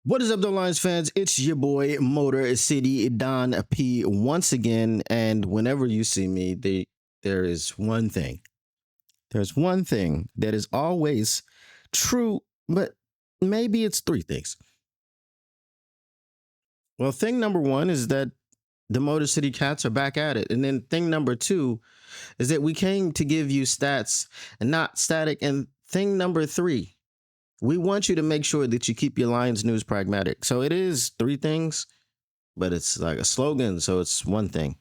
What is up, though, Lions fans? It's your boy Motor City Don P once again. And whenever you see me, there is one thing. There's one thing that is always true, but maybe it's three things. Well, thing number one is that the Motor City Cats are back at it. And then thing number two is that we came to give you stats and not static. And thing number three, we want you to make sure that you keep your Lions news pragmatic. So it is three things, but it's like a slogan. So it's one thing.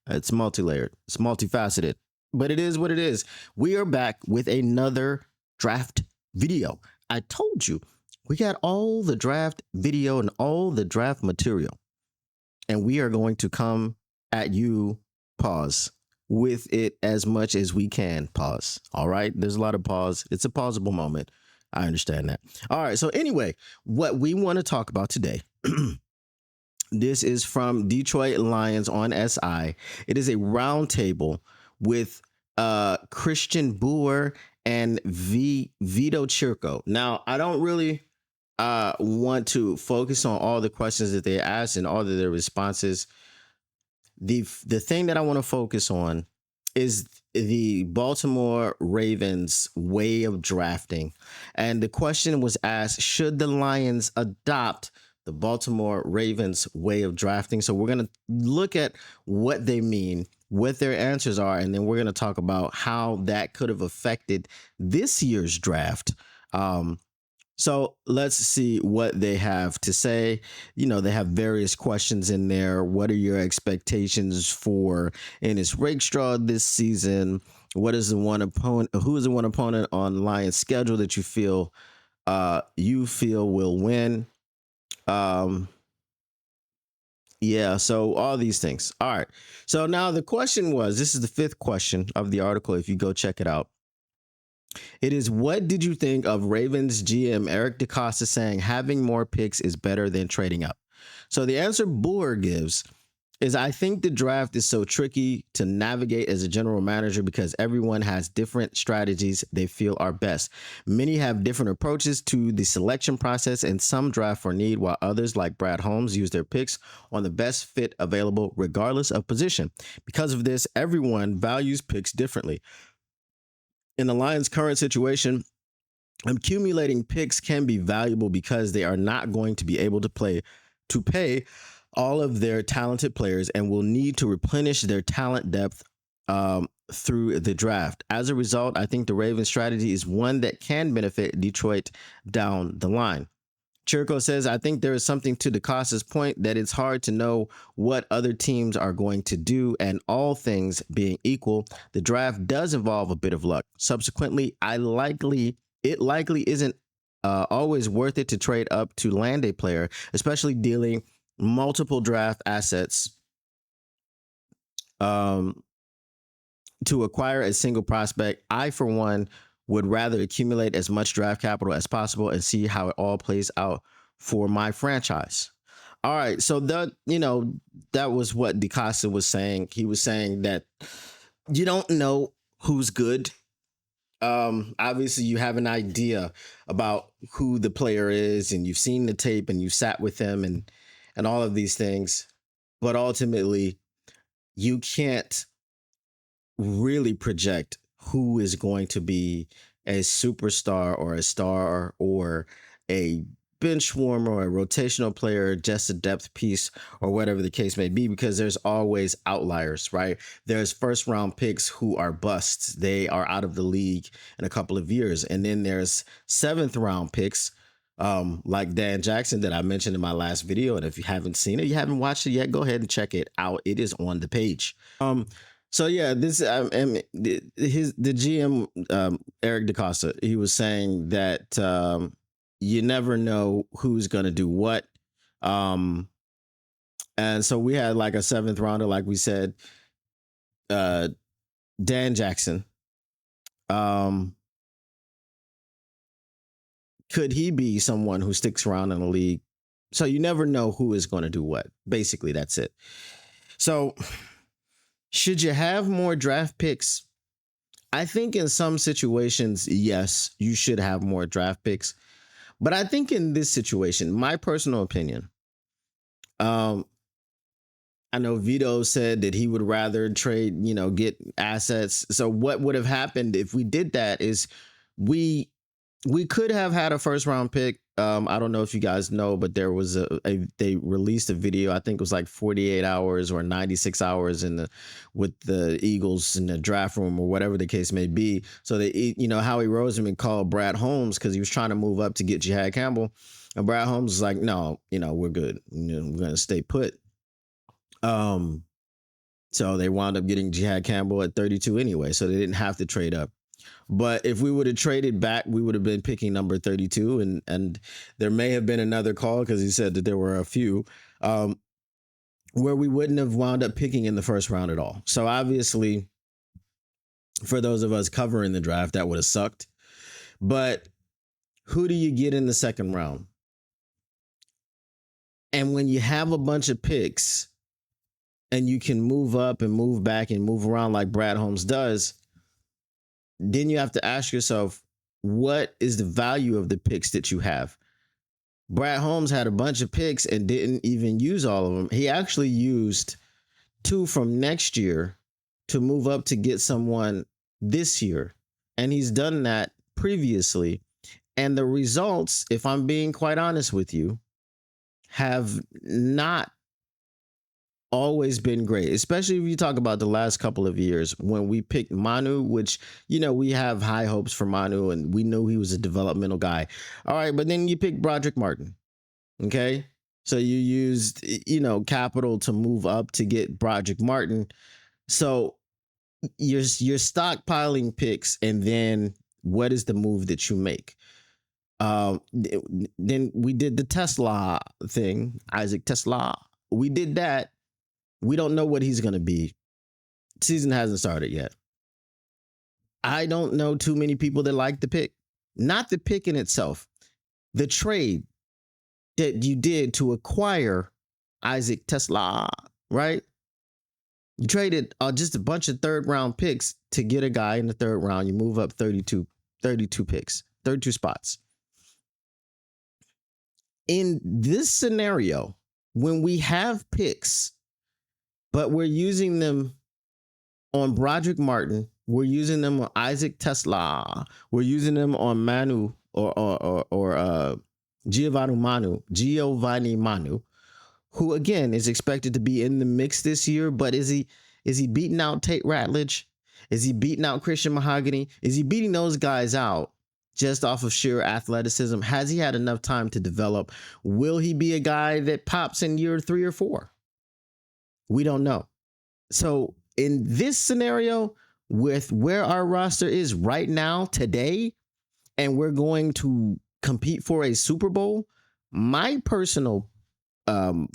It's multi-layered. It's multifaceted, but it is what it is. We are back with another draft video. I told you we got all the draft video and all the draft material, and we are going to come at you, pause, with it as much as we can. Pause. All right. There's a lot of pause. It's a pausable moment. I understand that. All right. So anyway, what we want to talk about today, this is from Detroit Lions on SI. It is a roundtable with Christian Boer and Vito Chirco. Now, I don't really want to focus on all the questions that they asked and all of their responses. The thing that I want to focus on is the Baltimore Ravens way of drafting. And the question was asked, should the Lions adopt the Baltimore Ravens way of drafting? So we're going to look at what they mean, what their answers are, and then we're going to talk about how that could have affected this year's draft. So let's see what they have to say. You know, they have various questions in there. What are your expectations for Ennis Rakestraw this season? What is the one opponent? Who is the one opponent on Lions schedule that you feel will win? Yeah, so all these things. All right. So now the question was, this is the fifth question of the article. If you go check it out. It is, what did you think of Ravens GM Eric DeCosta saying having more picks is better than trading up? So the answer Boer gives is, I think the draft is so tricky to navigate as a general manager because everyone has different strategies they feel are best. Many have different approaches to the selection process, and some draft for need, while others, like Brad Holmes, use their picks on the best fit available regardless of position. Because of this, everyone values picks differently. In the Lions' current situation, accumulating picks can be valuable because they are not going to be able to pay all of their talented players and will need to replenish their talent depth through the draft. As a result, I think the Ravens strategy is one that can benefit Detroit down the line. Chirco says, I think there is something to DeCosta's point that it's hard to know what other teams are going to do, and all things being equal, the draft does involve a bit of luck. Subsequently, it likely isn't always worth it to trade up to land a player, especially dealing multiple draft assets to acquire a single prospect. I, for one, would rather accumulate as much draft capital as possible and see how it all plays out for my franchise. All right, so that was what DeCosta was saying. He was saying that you don't know who's good. Obviously, you have an idea about who the player is, and you've seen the tape, and you've sat with them, and all of these things. But ultimately, you can't really project who is going to be a superstar or a star or a bench warmer or a rotational player, just a depth piece or whatever the case may be, because there's always outliers, right? There's first round picks who are busts. They are out of the league in a couple of years. And then there's seventh round picks like Dan Jackson that I mentioned in my last video. And if you haven't seen it, you haven't watched it yet, go ahead and check it out. It is on the page. So yeah, this the GM Eric DeCosta, he was saying that you never know who's going to do what, and so we had like a seventh rounder, like we said, Dan Jackson. Could he be someone who sticks around in the league? So you never know who is going to do what. Basically, that's it. So, should you have more draft picks? I think in some situations, yes, you should have more draft picks. But I think in this situation, my personal opinion, um, I know Vito said that he would rather trade, get assets. So what would have happened if we did that is we we could have had a first round pick. I don't know if you guys know, but there was they released a video. I think it was like 48 hours or 96 hours with the Eagles in the draft room or whatever the case may be. So Howie Roseman called Brad Holmes because he was trying to move up to get Jihad Campbell, and Brad Holmes was like, "No, we're good. We're gonna stay put." Um, so they wound up getting Jihad Campbell at 32 anyway, so they didn't have to trade up. But if we would have traded back, we would have been picking number 32, and there may have been another call because he said that there were a few where we wouldn't have wound up picking in the first round at all. So obviously, for those of us covering the draft, that would have sucked. But who do you get in the second round? And when you have a bunch of picks and you can move up and move back and move around like Brad Holmes does, then you have to ask yourself, what is the value of the picks that you have? Brad Holmes had a bunch of picks and didn't even use all of them. He actually used 2 from next year to move up to get someone this year. And he's done that previously. And the results, if I'm being quite honest with you, have not always been great, especially if you talk about the last couple of years when we picked Manu, which, we have high hopes for Manu and we knew he was a developmental guy. All right, but then you picked Broderick Martin. Okay. So you used, capital to move up to get Broderick Martin. So you're stockpiling picks, and then what is the move that you make? Then we did the Tesla thing, Isaac Tesla. We did that. We don't know what he's going to be. Season hasn't started yet. I don't know too many people that like the pick. Not the pick in itself. The trade that you did to acquire Isaac Tesla, right? You traded just a bunch of third round picks to get a guy in the third round. You move up 32 picks, 32 spots. In this scenario, when we have picks, but we're using them on Broderick Martin, we're using them on Isaac Tesla, we're using them on Manu or Giovanni Manu, who again is expected to be in the mix this year. But is he beating out Tate Ratledge? Is he beating out Christian Mahogany? Is he beating those guys out just off of sheer athleticism? Has he had enough time to develop? Will he be a guy that pops in year 3 or 4? We don't know. So in this scenario, with where our roster is right now, today, and we're going to compete for a Super Bowl, my personal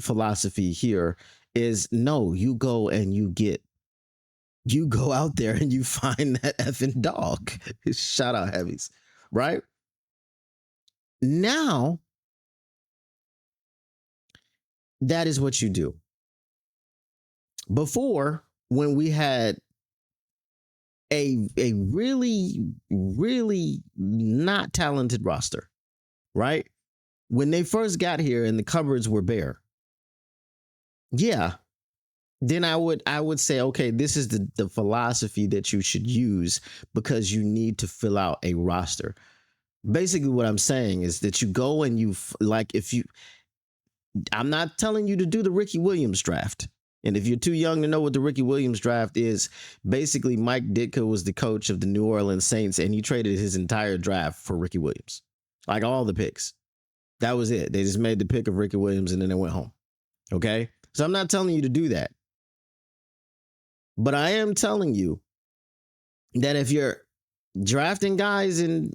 philosophy here is no, you go out there and you find that effing dog. Shout out Heavies, right? Now, that is what you do. Before, when we had a really, really not talented roster, right? When they first got here and the cupboards were bare, yeah, then I would say, okay, this is the philosophy that you should use because you need to fill out a roster. Basically, what I'm saying is that you go and I'm not telling you to do the Ricky Williams draft. And if you're too young to know what the Ricky Williams draft is, basically Mike Ditka was the coach of the New Orleans Saints, and he traded his entire draft for Ricky Williams. Like all the picks. That was it. They just made the pick of Ricky Williams and then they went home. Okay? So I'm not telling you to do that. But I am telling you that if you're drafting guys, and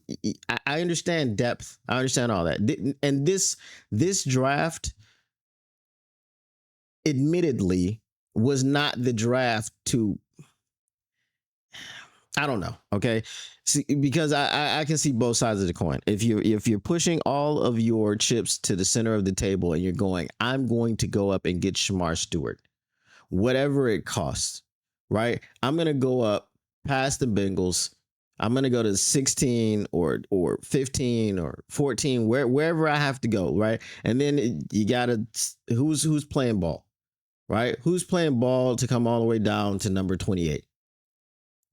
I understand depth, I understand all that. And this draft, admittedly, was not the draft to, I don't know. Okay. See, because I can see both sides of the coin. If you're pushing all of your chips to the center of the table and you're going, I'm going to go up and get Shamar Stewart, whatever it costs, right? I'm going to go up past the Bengals I'm gonna go to 16 or 15 or 14, wherever I have to go, right? And then you gotta who's playing ball, right? Who's playing ball to come all the way down to number 28,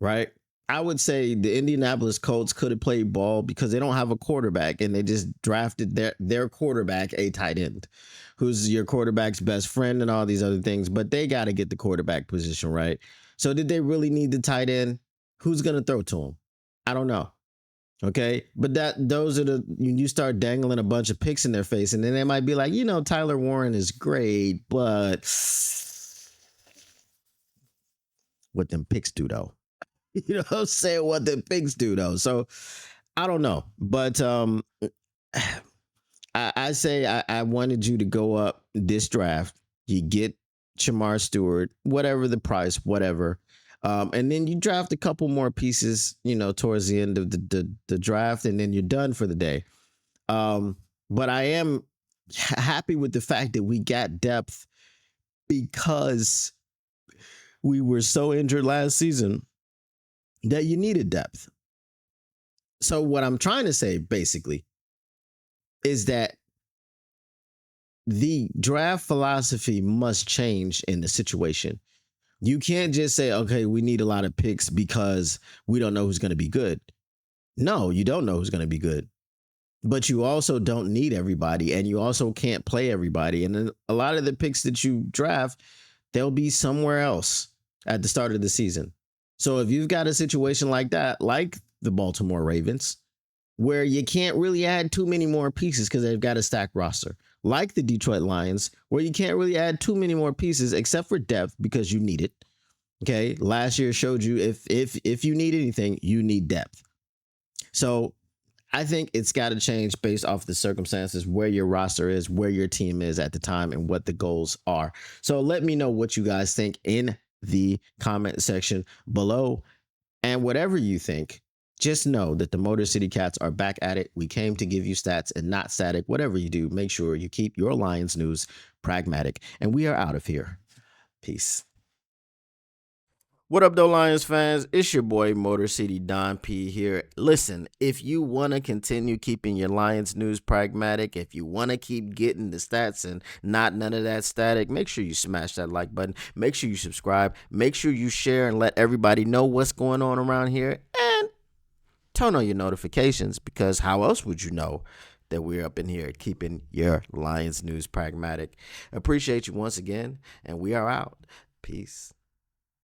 right? I would say the Indianapolis Colts could have played ball because they don't have a quarterback and they just drafted their quarterback a tight end, who's your quarterback's best friend and all these other things. But they got to get the quarterback position right. So did they really need the tight end? Who's gonna throw to him? I don't know. Okay, but those are you start dangling a bunch of picks in their face, and then they might be like, Tyler Warren is great, but what them picks do though? You know what I'm saying? What them picks do though? So I don't know, but I say I wanted you to go up this draft. You get Shamar Stewart, whatever the price, whatever. And then you draft a couple more pieces, towards the end of the draft, and then you're done for the day. But I am happy with the fact that we got depth because we were so injured last season that you needed depth. So what I'm trying to say basically is that the draft philosophy must change in the situation. You can't just say, okay, we need a lot of picks because we don't know who's going to be good. No, you don't know who's going to be good. But you also don't need everybody, and you also can't play everybody. And then a lot of the picks that you draft, they'll be somewhere else at the start of the season. So if you've got a situation like that, like the Baltimore Ravens, where you can't really add too many more pieces because they've got a stacked roster, like the Detroit Lions, where you can't really add too many more pieces except for depth because you need it. Okay, last year showed you if you need anything, you need depth. So I think it's got to change based off the circumstances, where your roster is, where your team is at the time, and what the goals are. So let me know what you guys think in the comment section below. And whatever you think, just know that the Motor City Cats are back at it. We came to give you stats and not static. Whatever you do, make sure you keep your Lions news pragmatic. And we are out of here. Peace. What up, though, Lions fans? It's your boy, Motor City Don P here. Listen, if you want to continue keeping your Lions news pragmatic, if you want to keep getting the stats and not none of that static, make sure you smash that like button. Make sure you subscribe. Make sure you share and let everybody know what's going on around here. And turn on your notifications, because how else would you know that we're up in here keeping your Lions news pragmatic? Appreciate you once again, and we are out. Peace.